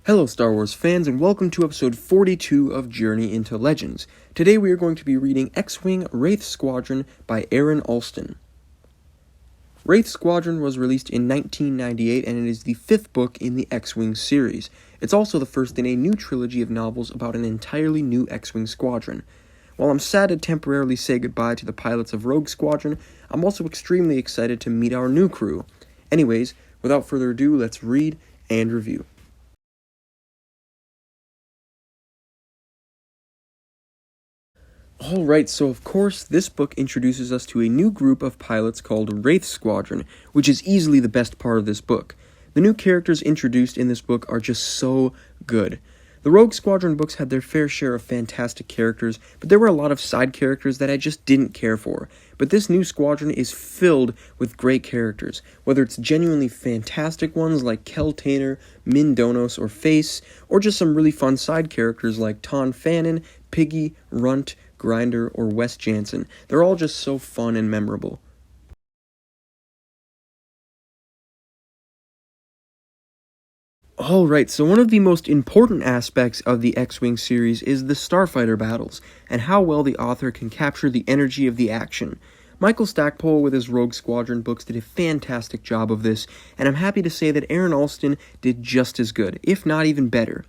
Hello Star Wars fans, and welcome to episode 42 of Journey into Legends. Today we are going to be reading X-Wing Wraith Squadron by Aaron Alston. Wraith Squadron was released in 1998 and it is the fifth book in the X-Wing series. It's also the first in a new trilogy of novels about an entirely new X-Wing squadron. While I'm sad to temporarily say goodbye to the pilots of Rogue Squadron, I'm also extremely excited to meet our new crew. Anyways, without further ado, let's read and review. Alright, so of course, this book introduces us to a new group of pilots called Wraith Squadron, which is easily the best part of this book. The new characters introduced in this book are just so good. The Rogue Squadron books had their fair share of fantastic characters, but there were a lot of side characters that I just didn't care for. But this new squadron is filled with great characters, whether it's genuinely fantastic ones like Kel Tainer, Min Donos, or Face, or just some really fun side characters like Ton Fannin, Piggy, Runt, Grinder, or Wes Jansen. They're all just so fun and memorable. Alright, so one of the most important aspects of the X-Wing series is the Starfighter battles, and how well the author can capture the energy of the action. Michael Stackpole with his Rogue Squadron books did a fantastic job of this, and I'm happy to say that Aaron Alston did just as good, if not even better.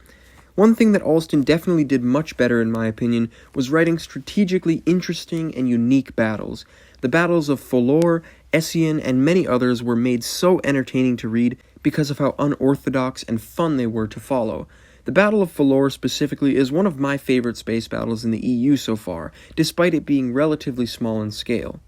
One thing that Alston definitely did much better in my opinion was writing strategically interesting and unique battles. The battles of Folor, Essien, and many others were made so entertaining to read because of how unorthodox and fun they were to follow. The Battle of Folor specifically is one of my favorite space battles in the EU so far, despite it being relatively small in scale.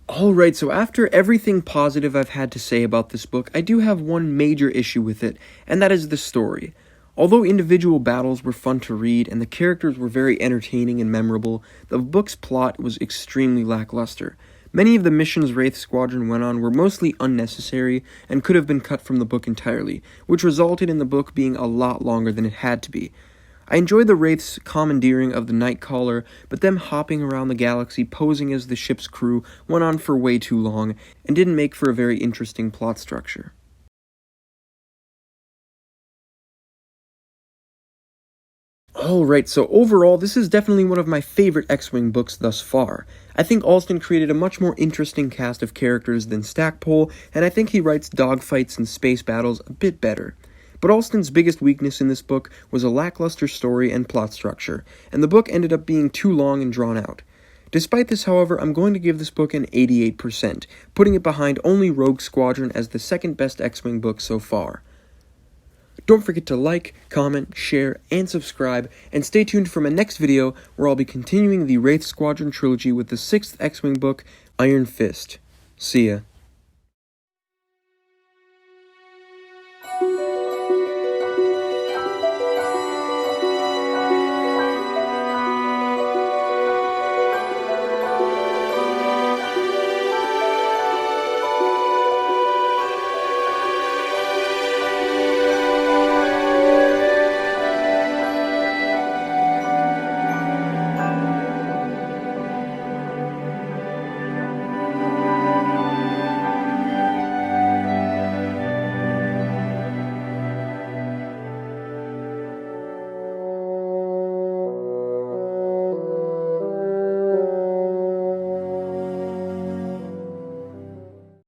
Alright, so after everything positive I've had to say about this book, I do have one major issue with it, and that is the story. Although individual battles were fun to read and the characters were very entertaining and memorable, the book's plot was extremely lackluster. Many of the missions Wraith Squadron went on were mostly unnecessary and could have been cut from the book entirely, which resulted in the book being a lot longer than it had to be. I enjoyed the Wraith's commandeering of the Nightcaller, but them hopping around the galaxy posing as the ship's crew went on for way too long, and didn't make for a very interesting plot structure. Alright, so overall, this is definitely one of my favorite X-Wing books thus far. I think Alston created a much more interesting cast of characters than Stackpole, and I think he writes dogfights and space battles a bit better. But Alston's biggest weakness in this book was a lackluster story and plot structure, and the book ended up being too long and drawn out. Despite this, however, I'm going to give this book an 88%, putting it behind only Rogue Squadron as the second best X-Wing book so far. Don't forget to like, comment, share, and subscribe, and stay tuned for my next video where I'll be continuing the Wraith Squadron trilogy with the 6th X-Wing book, Iron Fist. See ya.